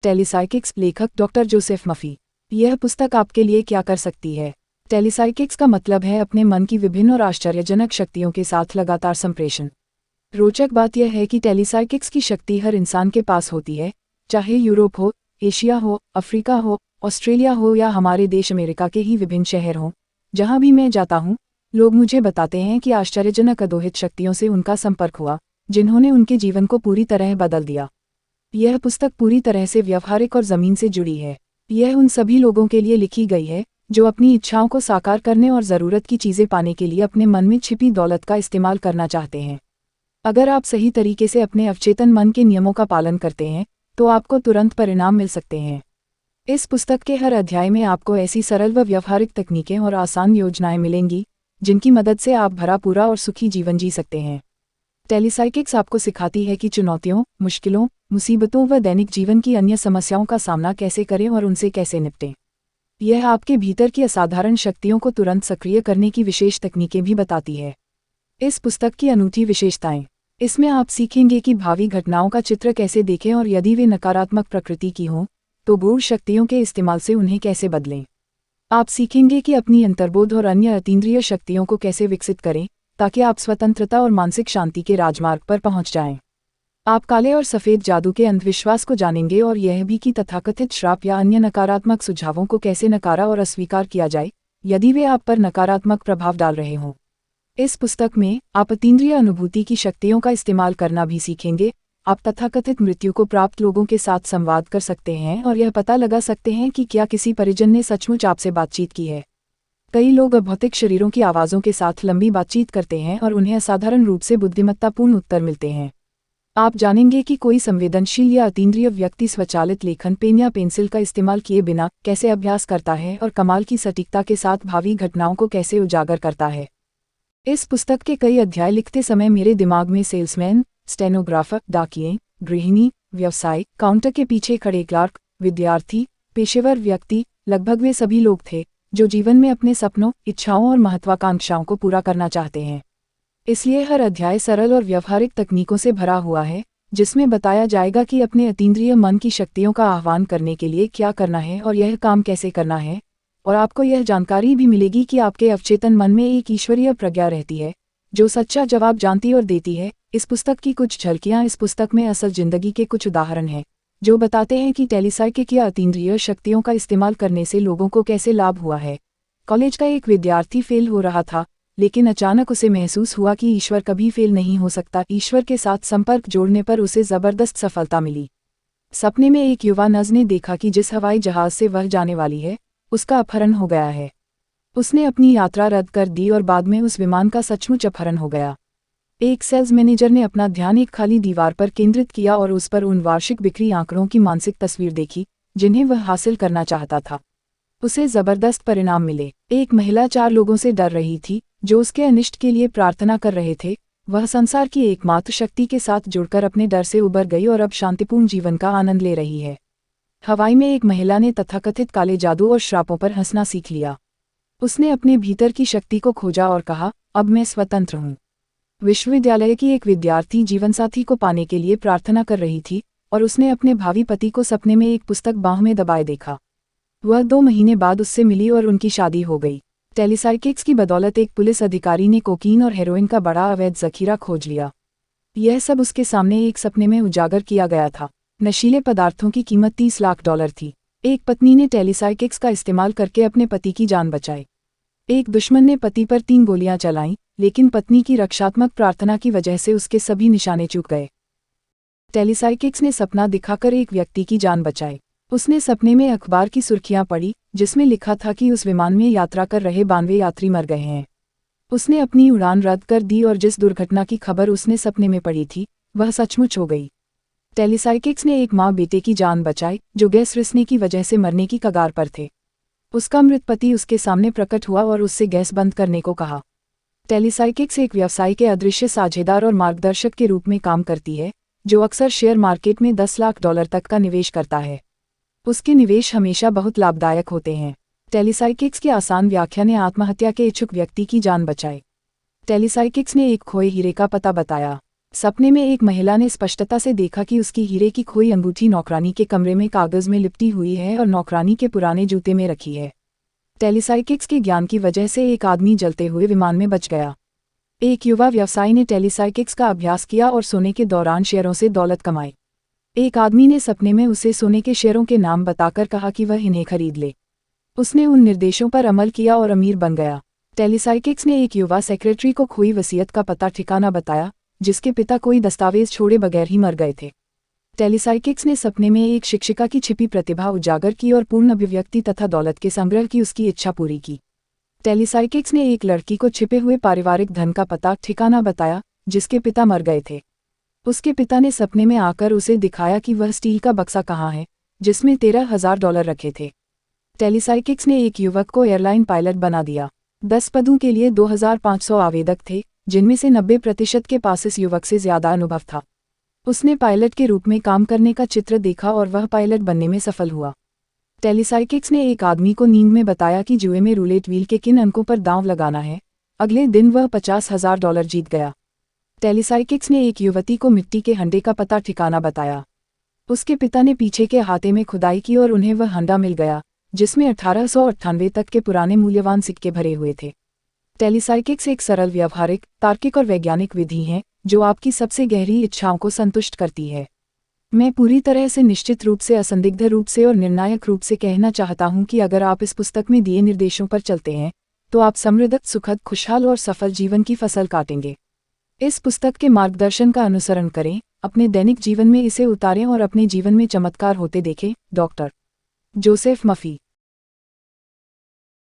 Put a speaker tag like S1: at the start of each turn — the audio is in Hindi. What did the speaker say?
S1: टेलीसाइकिक्स, लेखक डॉक्टर जोसेफ मफी। यह पुस्तक आपके लिए क्या कर सकती है? टेलीसाइकिक्स का मतलब है अपने मन की विभिन्न और आश्चर्यजनक शक्तियों के साथ लगातार संप्रेषण। रोचक बात यह है कि टेलीसाइकिक्स की शक्ति हर इंसान के पास होती है, चाहे यूरोप हो, एशिया हो, अफ्रीका हो, ऑस्ट्रेलिया हो या हमारे देश अमेरिका के ही विभिन्न शहर हों। जहाँ भी मैं जाता हूँ, लोग मुझे बताते हैं कि आश्चर्यजनक अदोहित शक्तियों से उनका संपर्क हुआ, जिन्होंने उनके जीवन को पूरी तरह बदल दिया। यह पुस्तक पूरी तरह से व्यवहारिक और ज़मीन से जुड़ी है। यह उन सभी लोगों के लिए लिखी गई है जो अपनी इच्छाओं को साकार करने और ज़रूरत की चीज़ें पाने के लिए अपने मन में छिपी दौलत का इस्तेमाल करना चाहते हैं। अगर आप सही तरीके से अपने अवचेतन मन के नियमों का पालन करते हैं, तो आपको तुरंत परिणाम मिल सकते हैं। इस पुस्तक के हर अध्याय में आपको ऐसी सरल व व्यवहारिक तकनीकें और आसान योजनाएं मिलेंगी, जिनकी मदद से आप भरा पूरा और सुखी जीवन जी सकते हैं। टेलीसाइकिक्स आपको सिखाती है कि चुनौतियों, मुश्किलों, मुसीबतों व दैनिक जीवन की अन्य समस्याओं का सामना कैसे करें और उनसे कैसे निपटें। यह आपके भीतर की असाधारण शक्तियों को तुरंत सक्रिय करने की विशेष तकनीकें भी बताती है। इस पुस्तक की अनूठी विशेषताएं। इसमें आप सीखेंगे कि भावी घटनाओं का चित्र कैसे देखें और यदि वे नकारात्मक प्रकृति की हों, तो गूढ़ शक्तियों के इस्तेमाल से उन्हें कैसे बदलें। आप सीखेंगे कि अपनी अंतर्बोध और अन्य अतीन्द्रिय शक्तियों को कैसे विकसित करें, ताकि आप स्वतंत्रता और मानसिक शांति के राजमार्ग पर पहुंच जाएं। आप काले और सफ़ेद जादू के अंधविश्वास को जानेंगे और यह भी कि तथाकथित श्राप या अन्य नकारात्मक सुझावों को कैसे नकारा और अस्वीकार किया जाए, यदि वे आप पर नकारात्मक प्रभाव डाल रहे हों। इस पुस्तक में आप अतीन्द्रिय अनुभूति की शक्तियों का इस्तेमाल करना भी सीखेंगे। आप तथाकथित मृत्यु को प्राप्त लोगों के साथ संवाद कर सकते हैं और यह पता लगा सकते हैं कि क्या किसी परिजन ने सचमुच आपसे बातचीत की है। कई लोग अभौतिक शरीरों की आवाज़ों के साथ लंबी बातचीत करते हैं और उन्हें असाधारण रूप से बुद्धिमत्तापूर्ण उत्तर मिलते हैं। आप जानेंगे कि कोई संवेदनशील या अतीन्द्रिय व्यक्ति स्वचालित लेखन पेन या पेंसिल का इस्तेमाल किए बिना कैसे अभ्यास करता है और कमाल की सटीकता के साथ भावी घटनाओं को कैसे उजागर करता है। इस पुस्तक के कई अध्याय लिखते समय मेरे दिमाग में सेल्समैन, स्टेनोग्राफर, डाकिये, गृहिणी, व्यवसाय, काउंटर के पीछे खड़े क्लार्क, विद्यार्थी, पेशेवर व्यक्ति, लगभग वे सभी लोग थे जो जीवन में अपने सपनों, इच्छाओं और महत्वाकांक्षाओं को पूरा करना चाहते हैं। इसलिए हर अध्याय सरल और व्यवहारिक तकनीकों से भरा हुआ है, जिसमें बताया जाएगा कि अपने अतीन्द्रिय मन की शक्तियों का आह्वान करने के लिए क्या करना है और यह काम कैसे करना है। और आपको यह जानकारी भी मिलेगी कि आपके अवचेतन मन में एक ईश्वरीय प्रज्ञा रहती है, जो सच्चा जवाब जानती और देती है। इस पुस्तक की कुछ झलकियां इस पुस्तक में असल जिंदगी के कुछ उदाहरण हैं, जो बताते हैं कि टेलीसाइकिक या अतीन्द्रिय शक्तियों का इस्तेमाल करने से लोगों को कैसे लाभ हुआ है। कॉलेज का एक विद्यार्थी फेल हो रहा था, लेकिन अचानक उसे महसूस हुआ कि ईश्वर कभी फेल नहीं हो सकता। ईश्वर के साथ संपर्क जोड़ने पर उसे जबरदस्त सफलता मिली। सपने में एक युवा नर्स ने देखा कि जिस हवाई जहाज से वह जाने वाली है, उसका अपहरण हो गया है। उसने अपनी यात्रा रद्द कर दी और बाद में उस विमान का सचमुच अपहरण हो गया। एक सेल्स मैनेजर ने अपना ध्यान एक खाली दीवार पर केंद्रित किया और उस पर उन वार्षिक बिक्री आंकड़ों की मानसिक तस्वीर देखी, जिन्हें वह हासिल करना चाहता था। उसे जबरदस्त परिणाम मिले। एक महिला 4 लोगों से डर रही थी, जो उसके अनिष्ट के लिए प्रार्थना कर रहे थे। वह संसार की एकमात्र शक्ति के साथ जुड़कर अपने डर से उबर गई और अब शांतिपूर्ण जीवन का आनंद ले रही है। हवाई में एक महिला ने तथाकथित काले जादू और श्रापों पर हंसना सीख लिया। उसने अपने भीतर की शक्ति को खोजा और कहा, अब मैं स्वतंत्र हूँ। विश्वविद्यालय की एक विद्यार्थी जीवनसाथी को पाने के लिए प्रार्थना कर रही थी और उसने अपने भावी पति को सपने में एक पुस्तक बाह में दबाए देखा। वह 2 महीने बाद उससे मिली और उनकी शादी हो गई। टेलीसाइकिक्स की बदौलत एक पुलिस अधिकारी ने कोकीन और हेरोइन का बड़ा अवैध जखीरा खोज लिया। यह सब उसके सामने एक सपने में उजागर किया गया था। नशीले पदार्थों की कीमत $30 लाख थी। एक पत्नी ने टेलीसाइकिक्स का इस्तेमाल करके अपने पति की जान बचाई। एक दुश्मन ने पति पर 3 गोलियां चलाईं, लेकिन पत्नी की रक्षात्मक प्रार्थना की वजह से उसके सभी निशाने चूक गए। टेलीसाइकिक्स ने सपना दिखाकर एक व्यक्ति की जान बचाई। उसने सपने में अखबार की सुर्खियां पढ़ी, जिसमें लिखा था कि उस विमान में यात्रा कर रहे 92 यात्री मर गए हैं। उसने अपनी उड़ान रद्द कर दी और जिस दुर्घटना की खबर उसने सपने में पढ़ी थी, वह सचमुच हो गई। टेलीसाइकिक्स ने एक माँ बेटे की जान बचाई, जो गैस रिसने की वजह से मरने की कगार पर थे। उसका मृत पति उसके सामने प्रकट हुआ और उससे गैस बंद करने को कहा। टेलीसाइकिक्स एक व्यवसाय के अदृश्य साझेदार और मार्गदर्शक के रूप में काम करती है, जो अक्सर शेयर मार्केट में $10 लाख तक का निवेश करता है। उसके निवेश हमेशा बहुत लाभदायक होते हैं। टेलीसाइकिक्स की आसान व्याख्या ने आत्महत्या के इच्छुक व्यक्ति की जान बचाई। टेलीसाइकिक्स ने एक खोए हीरे का पता बताया। सपने में एक महिला ने स्पष्टता से देखा कि उसकी हीरे की खोई अंगूठी नौकरानी के कमरे में कागज में लिपटी हुई है और नौकरानी के पुराने जूते में रखी है। टेलीसाइकिक्स के ज्ञान की वजह से एक आदमी जलते हुए विमान में बच गया। एक युवा व्यवसायी ने टेलीसाइकिक्स का अभ्यास किया और सोने के दौरान शेयरों से दौलत कमाई। एक आदमी ने सपने में उसे सोने के शेयरों के नाम बताकर कहा कि वह इन्हें खरीद ले। उसने उन निर्देशों पर अमल किया और अमीर बन गया। टेलीसाइकिक्स ने एक युवा सेक्रेटरी को खोई वसीयत का पता ठिकाना बताया, जिसके पिता कोई दस्तावेज छोड़े बगैर ही मर गए थे। टेलीसाइकिक्स ने सपने में एक शिक्षिका की छिपी प्रतिभा उजागर की और पूर्ण अभिव्यक्ति तथा दौलत के संग्रह की उसकी इच्छा पूरी की। टेलीसाइकिक्स ने एक लड़की को छिपे हुए पारिवारिक धन का पता ठिकाना बताया, जिसके पिता मर गए थे। उसके पिता ने सपने में आकर उसे दिखाया कि वह स्टील का बक्सा कहाँ है, जिसमें $13,000 रखे थे। टेलीसाइकिक्स ने एक युवक को एयरलाइन पायलट बना दिया। 10 पदों के लिए 2500 आवेदक थे, जिनमें से 90% के पास इस युवक से ज्यादा अनुभव था। उसने पायलट के रूप में काम करने का चित्र देखा और वह पायलट बनने में सफल हुआ। टेलीसाइकिक्स ने एक आदमी को नींद में बताया कि जुए में रूलेट व्हील के किन अंकों पर दांव लगाना है। अगले दिन वह $50,000 जीत गया। टेलीसाइकिक्स ने एक युवती को मिट्टी के हंडे का पता ठिकाना बताया। उसके पिता ने पीछे के अहाते में खुदाई की और उन्हें वह हंडा मिल गया, जिसमें 1898 तक के पुराने मूल्यवान सिक्के भरे हुए थे। टेलीसाइकिक्स एक सरल व्यवहारिक, तार्किक और वैज्ञानिक विधि है, जो आपकी सबसे गहरी इच्छाओं को संतुष्ट करती है। मैं पूरी तरह से निश्चित रूप से, असंदिग्ध रूप से और निर्णायक रूप से कहना चाहता हूं कि अगर आप इस पुस्तक में दिए निर्देशों पर चलते हैं, तो आप समृद्ध, सुखद, खुशहाल और सफल जीवन की फसल काटेंगे। इस पुस्तक के मार्गदर्शन का अनुसरण करें, अपने दैनिक जीवन में इसे उतारें और अपने जीवन में चमत्कार होते देखें। Doctor Joseph मफी।